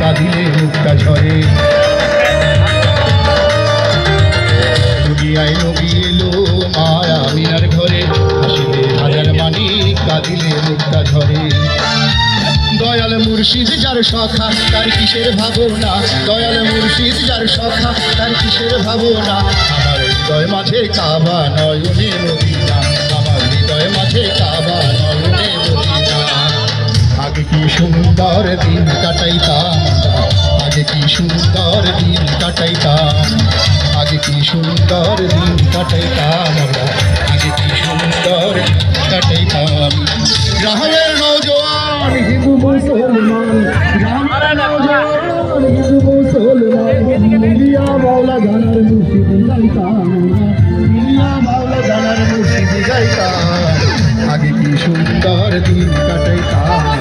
কাঁদিলে মুক্তা ঝরে। দুনিয়ায় নবী এলো মা আমিনার ঘরে, হাসিলে হাজার মানিক কাঁদিলে মুক্তা ঝরে। দয়াল মুর্শিদ যার সখা তার কিসের ভাবনা, দয়াল মুর্শিদ যার সখা তার কিসের ভাবনা। আমার হৃদয় মাঝে কাবা নয়নে মদিনা, আমার হৃদয় মাঝে কাবা নয়নে মদিনা। আগে কি সুন্দর দিন কাটাইতাম, আগে কি সুন্দর দিন কাটাইতাম, আগে কি সুন্দর দিন কাটাইতাম, আগে কি সুন্দর কাটাইতাম। গ্রামের নওজোয়ান হিন্দু মুসলমান, গ্রামের নওজোয়ান হিন্দু মুসলমান, মিলিয়া বাউলা গানার মুর্শিদ গাইতাম, মিলিয়া বাউলা গানার মুর্শিদ গাইতাম। আগে কি সুন্দর দিন কাটাইতাম,